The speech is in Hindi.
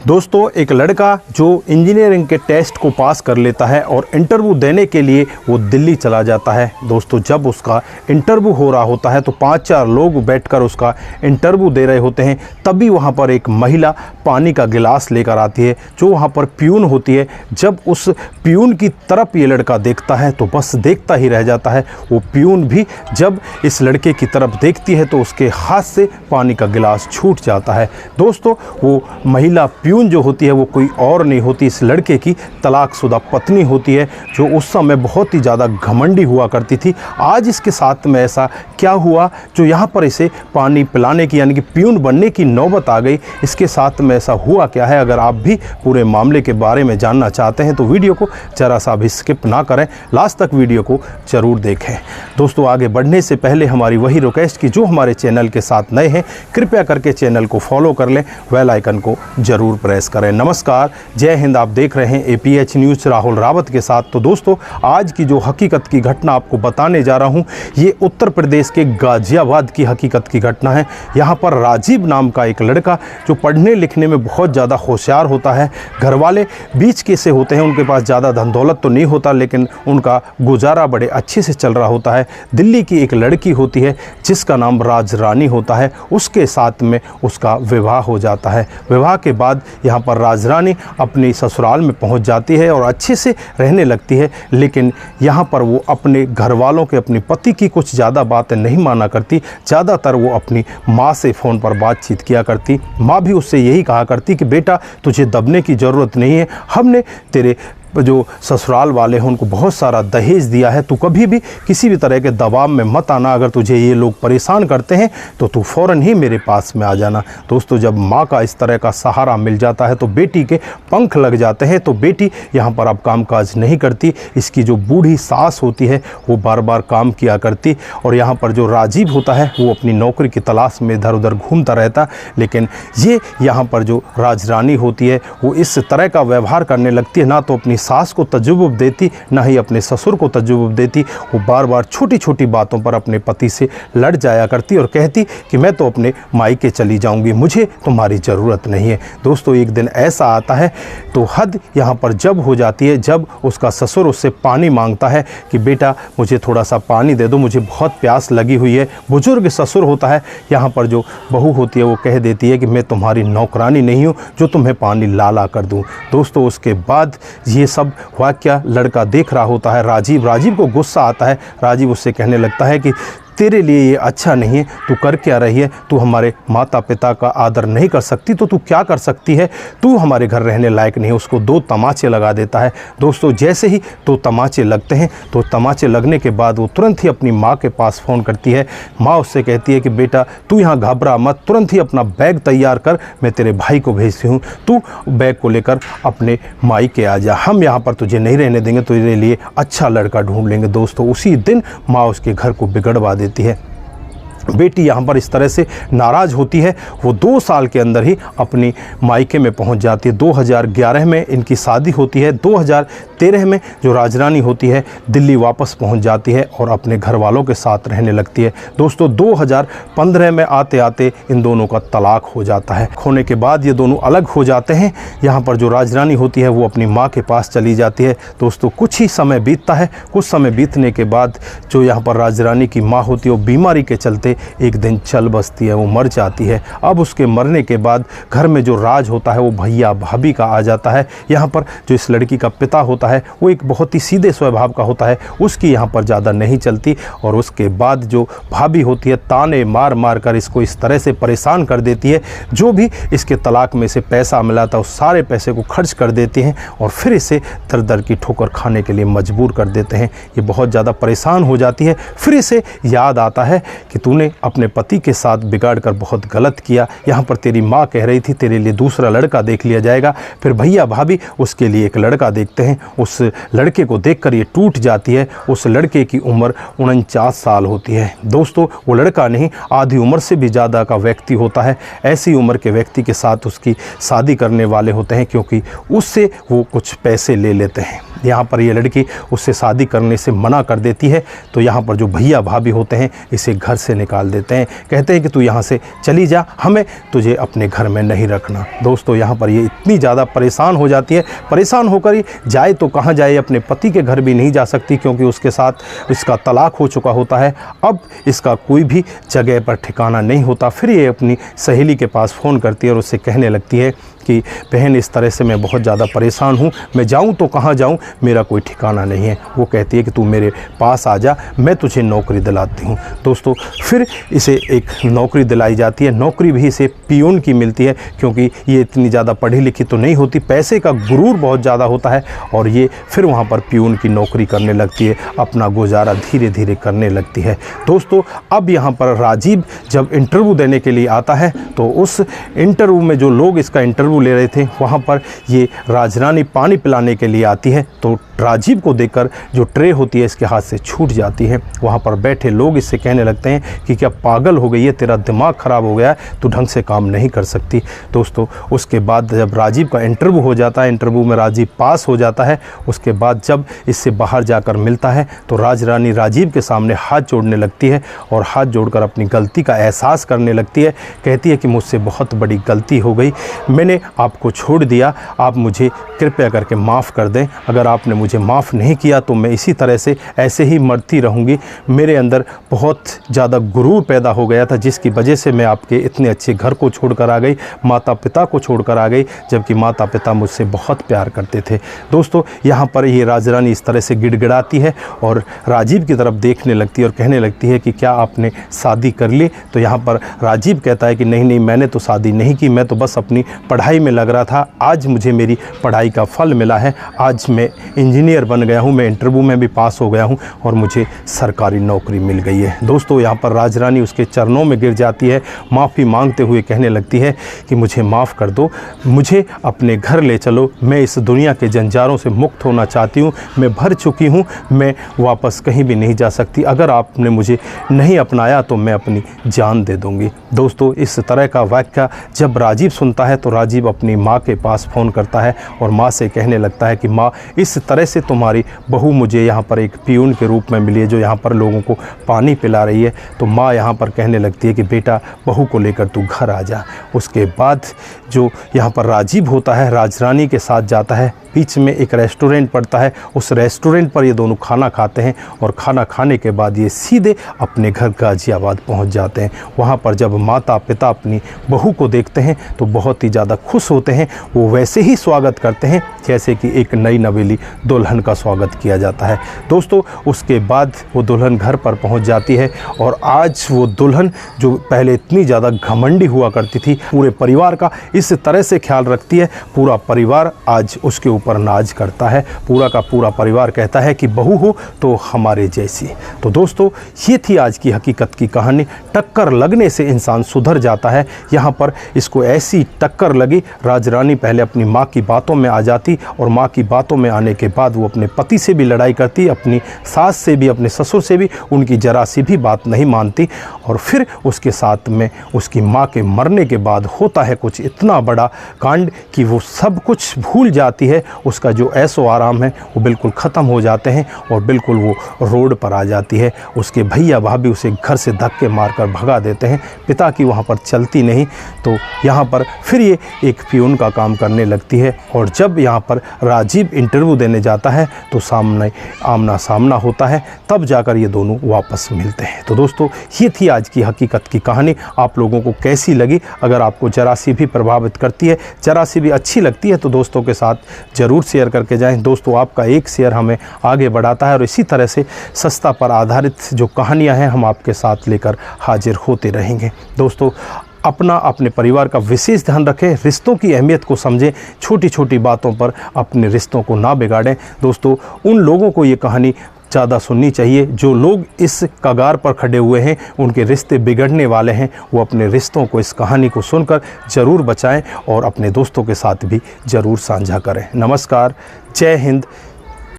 दोस्तों, एक लड़का जो इंजीनियरिंग के टेस्ट को पास कर लेता है और इंटरव्यू देने के लिए वो दिल्ली चला जाता है। दोस्तों, जब उसका इंटरव्यू हो रहा होता है तो 5-4 लोग बैठकर उसका इंटरव्यू दे रहे होते हैं। तभी वहाँ पर एक महिला पानी का गिलास लेकर आती है, जो वहाँ पर प्यून होती है। जब उस प्यून की तरफ ये लड़का देखता है तो बस देखता ही रह जाता है। वो प्यून भी जब इस लड़के की तरफ देखती है तो उसके हाथ से पानी का गिलास छूट जाता है। दोस्तों, वो महिला प्यून जो होती है वो कोई और नहीं होती, इस लड़के की तलाकशुदा पत्नी होती है, जो उस समय बहुत ही ज़्यादा घमंडी हुआ करती थी। आज इसके साथ में ऐसा क्या हुआ जो यहाँ पर इसे पानी पिलाने की यानी कि प्यून बनने की नौबत आ गई? इसके साथ में ऐसा हुआ क्या है? अगर आप भी पूरे मामले के बारे में जानना चाहते हैं तो वीडियो को ज़रा सा भी स्किप ना करें, लास्ट तक वीडियो को ज़रूर देखें। दोस्तों, आगे बढ़ने से पहले हमारी वही रिक्वेस्ट कि जो हमारे चैनल के साथ नए हैं कृपया करके चैनल को फॉलो कर लें, बेल आइकन को ज़रूर प्रेस करें। नमस्कार, जय हिंद। आप देख रहे हैं APH न्यूज़ राहुल रावत के साथ। तो दोस्तों, आज की जो हकीकत की घटना आपको बताने जा रहा हूं, ये उत्तर प्रदेश के गाजियाबाद की हकीकत की घटना है। यहाँ पर राजीव नाम का एक लड़का जो पढ़ने लिखने में बहुत ज़्यादा होशियार होता है, घर वाले बीच के से होते हैं, उनके पास ज़्यादा धन दौलत तो नहीं होता लेकिन उनका गुजारा बड़े अच्छे से चल रहा होता है। दिल्ली की एक लड़की होती है जिसका नाम राज रानी होता है, उसके साथ में उसका विवाह हो जाता है। विवाह के बाद यहाँ पर राज रानी अपनी ससुराल में पहुँच जाती है और अच्छे से रहने लगती है। लेकिन यहाँ पर वो अपने घर वालों के, अपने पति की कुछ ज़्यादा बातें नहीं माना करती। ज़्यादातर वो अपनी माँ से फ़ोन पर बातचीत किया करती। माँ भी उससे यही कहा करती कि बेटा, तुझे दबने की ज़रूरत नहीं है, हमने तेरे जो ससुराल वाले हैं उनको बहुत सारा दहेज दिया है, तू कभी भी किसी भी तरह के दबाव में मत आना। अगर तुझे ये लोग परेशान करते हैं तो तू फ़ौरन ही मेरे पास में आ जाना। दोस्तों, जब माँ का इस तरह का सहारा मिल जाता है तो बेटी के पंख लग जाते हैं। तो बेटी यहाँ पर अब कामकाज नहीं करती। इसकी जो बूढ़ी सास होती है वो बार बार काम किया करती और यहाँ पर जो राजीव होता है वो अपनी नौकरी की तलाश में इधर उधर घूमता रहता। लेकिन ये यहाँ पर जो राजरानी होती है वो इस तरह का व्यवहार करने लगती है, ना तो अपनी सास को तजुर्ब देती, ना ही अपने ससुर को तजुर्ब देती। वो बार बार छोटी छोटी बातों पर अपने पति से लड़ जाया करती और कहती कि मैं तो अपने मायके चली जाऊंगी, मुझे तुम्हारी ज़रूरत नहीं है। दोस्तों, एक दिन ऐसा आता है तो हद यहाँ पर जब हो जाती है, जब उसका ससुर उससे पानी मांगता है कि बेटा मुझे थोड़ा सा पानी दे दो, मुझे बहुत प्यास लगी हुई है। बुजुर्ग ससुर होता है, यहाँ पर जो बहू होती है वो कह देती है कि मैं तुम्हारी नौकरानी नहीं हूँ जो तुम्हें पानी ला कर दूँ। दोस्तों, उसके बाद ये सब वाकया लड़का देख रहा होता है। राजीव को गुस्सा आता है। राजीव उससे कहने लगता है कि तेरे लिए ये अच्छा नहीं है, तू कर क्या रही है? तू हमारे माता पिता का आदर नहीं कर सकती तो तू क्या कर सकती है? तू हमारे घर रहने लायक नहीं है। उसको 2 तमाचे लगा देता है। दोस्तों, जैसे ही 2 तमाचे लगते हैं तो तमाचे लगने के बाद वो तुरंत ही अपनी माँ के पास फ़ोन करती है। माँ उससे कहती है कि बेटा तू यहाँ घबरा मत, तुरंत ही अपना बैग तैयार कर, मैं तेरे भाई को भेजती हूँ, तू बैग को लेकर अपने मायके आ जा, हम यहाँ पर तुझे नहीं रहने देंगे, तेरे लिए अच्छा लड़का ढूंढ लेंगे। दोस्तों, उसी दिन माँ उसके घर को बिगड़वा देती है। बेटी यहाँ पर इस तरह से नाराज़ होती है। वो 2 साल के अंदर ही अपनी मायके में पहुँच जाती है। 2011 में इनकी शादी होती है। 2013 में जो राजरानी होती है दिल्ली वापस पहुँच जाती है और अपने घर वालों के साथ रहने लगती है। दोस्तों, 2015 में आते आते इन दोनों का तलाक हो जाता है। होने के बाद ये दोनों अलग हो जाते हैं। यहाँ पर जो राजरानी होती है वो अपनी माँ के पास चली जाती है। दोस्तों, कुछ ही समय बीतता है। कुछ समय बीतने के बाद जो यहाँ पर राजरानी की माँ होती है वो बीमारी के चलते एक दिन चल बसती है, वो मर जाती है। अब उसके मरने के बाद घर में जो राज होता है वो भैया भाभी का आ जाता है। यहाँ पर जो इस लड़की का पिता होता है वो एक बहुत ही सीधे स्वभाव का होता है, उसकी यहाँ पर ज़्यादा नहीं चलती। और उसके बाद जो भाभी होती है ताने मार मार कर इसको इस तरह से परेशान कर देती है, जो भी इसके तलाक में से पैसा मिला था उस सारे पैसे को खर्च कर देती हैं और फिर इसे दर दर की ठोकर खाने के लिए मजबूर कर देते हैं। ये बहुत ज़्यादा परेशान हो जाती है। फिर इसे याद आता है कि तूने अपने पति के साथ बिगाड़ कर बहुत गलत किया। यहाँ पर तेरी माँ कह रही थी तेरे लिए दूसरा लड़का देख लिया जाएगा। फिर भैया भाभी उसके लिए एक लड़का देखते हैं। उस लड़के को देखकर ये टूट जाती है। उस लड़के की उम्र 49 साल होती है। दोस्तों, वो लड़का नहीं, आधी उम्र से भी ज़्यादा का व्यक्ति होता है। ऐसी उम्र के व्यक्ति के साथ उसकी शादी करने वाले होते हैं क्योंकि उससे वो कुछ पैसे ले लेते हैं। यहाँ पर ये लड़की उससे शादी करने से मना कर देती है। तो यहाँ पर जो भैया भाभी होते हैं इसे घर से निकाल निकाल देते हैं। कहते हैं कि तू यहाँ से चली जा, हमें तुझे अपने घर में नहीं रखना। दोस्तों यहाँ पर ये इतनी ज़्यादा परेशान हो जाती है, परेशान होकर ही जाए तो कहाँ जाए, अपने पति के घर भी नहीं जा सकती क्योंकि उसके साथ इसका तलाक हो चुका होता है। अब इसका कोई भी जगह पर ठिकाना नहीं होता। फिर ये अपनी सहेली के पास फ़ोन करती है और उससे कहने लगती है कि बहन इस तरह से मैं बहुत ज़्यादा परेशान हूँ, मैं जाऊँ तो कहाँ जाऊँ, मेरा कोई ठिकाना नहीं है। वो कहती है कि तू मेरे पास आ जा, मैं तुझे नौकरी दिलाती हूँ। दोस्तों फिर इसे एक नौकरी दिलाई जाती है। नौकरी भी इसे पियून की मिलती है क्योंकि ये इतनी ज़्यादा पढ़ी लिखी तो नहीं होती, पैसे का गुरूर बहुत ज़्यादा होता है और ये फिर वहाँ पर पियून की नौकरी करने लगती है, अपना गुजारा धीरे धीरे करने लगती है। दोस्तों अब यहाँ पर राजीव जब इंटरव्यू देने के लिए आता है तो उस इंटरव्यू में जो लोग इसका इंटरव्यू ले रहे थे वहाँ पर ये राजरानी पानी पिलाने के लिए आती है तो राजीव को देखकर जो ट्रे होती है इसके हाथ से छूट जाती है। वहाँ पर बैठे लोग इससे कहने लगते हैं कि क्या पागल हो गई है, तेरा दिमाग ख़राब हो गया है, तू ढंग से काम नहीं कर सकती। दोस्तों उसके बाद जब राजीव का इंटरव्यू हो जाता है, इंटरव्यू में राजीव पास हो जाता है, उसके बाद जब इससे बाहर जाकर मिलता है तो राजरानी राजीव के सामने हाथ जोड़ने लगती है और हाथ जोड़कर अपनी गलती का एहसास करने लगती है। कहती है कि मुझसे बहुत बड़ी गलती हो गई, मैंने आपको छोड़ दिया, आप मुझे कृपया करके माफ़ कर दें। अगर आपने मुझे माफ़ नहीं किया तो मैं इसी तरह से ऐसे ही मरती रहूँगी। मेरे अंदर बहुत ज़्यादा गुरूर पैदा हो गया था जिसकी वजह से मैं आपके इतने अच्छे घर को छोड़कर आ गई, माता पिता को छोड़कर आ गई, जबकि माता पिता मुझसे बहुत प्यार करते थे। दोस्तों यहाँ पर ये राजरानी इस तरह से गिड़गिड़ाती है और राजीव की तरफ देखने लगती है और कहने लगती है कि क्या आपने शादी कर ली? तो यहाँ पर राजीव कहता है कि नहीं नहीं, मैंने तो शादी नहीं की, मैं तो बस अपनी पढ़ाई में लग रहा था। आज मुझे मेरी पढ़ाई का फल मिला है, आज मैं इंजीनियर बन गया हूँ, मैं इंटरव्यू में भी पास हो गया हूँ और मुझे सरकारी नौकरी मिल गई है। दोस्तों यहाँ पर राजरानी उसके चरणों में गिर जाती है, माफ़ी मांगते हुए कहने लगती है कि मुझे माफ़ कर दो, मुझे अपने घर ले चलो, मैं इस दुनिया के जंजारों से मुक्त होना चाहती हूँ, मैं भर चुकी हूँ, मैं वापस कहीं भी नहीं जा सकती। अगर आपने मुझे नहीं अपनाया तो मैं अपनी जान दे दूँगी। दोस्तों इस तरह का वाक्य जब राजीव सुनता है तो राजीव अपनी माँ के पास फ़ोन करता है और माँ से कहने लगता है कि माँ इस तरह से तुम्हारी बहू मुझे यहाँ पर एक पियून के रूप में मिली है जो यहाँ पर लोगों को पानी पिला रही है। तो माँ यहाँ पर कहने लगती है कि बेटा बहू को लेकर तू घर आ जा। उसके बाद जो यहाँ पर राजीव होता है राजरानी के साथ जाता है, बीच में एक रेस्टोरेंट पड़ता है, उस रेस्टोरेंट पर ये दोनों खाना खाते हैं और खाना खाने के बाद ये सीधे अपने घर गाज़ियाबाद पहुंच जाते हैं। वहां पर जब माता पिता अपनी बहू को देखते हैं तो बहुत ही ज़्यादा खुश होते हैं, वो वैसे ही स्वागत करते हैं जैसे कि एक नई नवेली दुल्हन का स्वागत किया जाता है। दोस्तों उसके बाद वो दुल्हन घर पर पहुँच जाती है और आज वो दुल्हन जो पहले इतनी ज़्यादा घमंडी हुआ करती थी, पूरे परिवार का इस तरह से ख्याल रखती है, पूरा परिवार आज उसके पर नाज करता है, पूरा का पूरा परिवार कहता है कि बहू हो तो हमारे जैसी। तो दोस्तों ये थी आज की हकीकत की कहानी। टक्कर लगने से इंसान सुधर जाता है। यहाँ पर इसको ऐसी टक्कर लगी, राजरानी पहले अपनी माँ की बातों में आ जाती और माँ की बातों में आने के बाद वो अपने पति से भी लड़ाई करती, अपनी सास से भी, अपने ससुर से भी, उनकी जरा सी भी बात नहीं मानती और फिर उसके साथ में उसकी माँ के मरने के बाद होता है कुछ इतना बड़ा कांड कि वो सब कुछ भूल जाती है, उसका जो ऐशो आराम है वो बिल्कुल ख़त्म हो जाते हैं और बिल्कुल वो रोड पर आ जाती है। उसके भैया भाभी उसे घर से धक्के मारकर भगा देते हैं, पिता की वहाँ पर चलती नहीं, तो यहाँ पर फिर ये एक पियून का काम करने लगती है। और जब यहाँ पर राजीव इंटरव्यू देने जाता है तो सामने आमना सामना होता है, तब जाकर ये दोनों वापस मिलते हैं। तो दोस्तों ये थी आज की हकीकत की कहानी। आप लोगों को कैसी लगी? अगर आपको जरा सी भी प्रभावित करती है, जरा सी भी अच्छी लगती है तो दोस्तों के साथ ज़रूर शेयर करके जाएं। दोस्तों आपका एक शेयर हमें आगे बढ़ाता है और इसी तरह से सस्ता पर आधारित जो कहानियां हैं हम आपके साथ लेकर हाजिर होते रहेंगे। दोस्तों अपना अपने परिवार का विशेष ध्यान रखें, रिश्तों की अहमियत को समझें, छोटी छोटी बातों पर अपने रिश्तों को ना बिगाड़ें। दोस्तों उन लोगों को ये कहानी ज़्यादा सुननी चाहिए जो लोग इस कगार पर खड़े हुए हैं, उनके रिश्ते बिगड़ने वाले हैं, वो अपने रिश्तों को इस कहानी को सुनकर ज़रूर बचाएं और अपने दोस्तों के साथ भी ज़रूर साझा करें। नमस्कार, जय हिंद,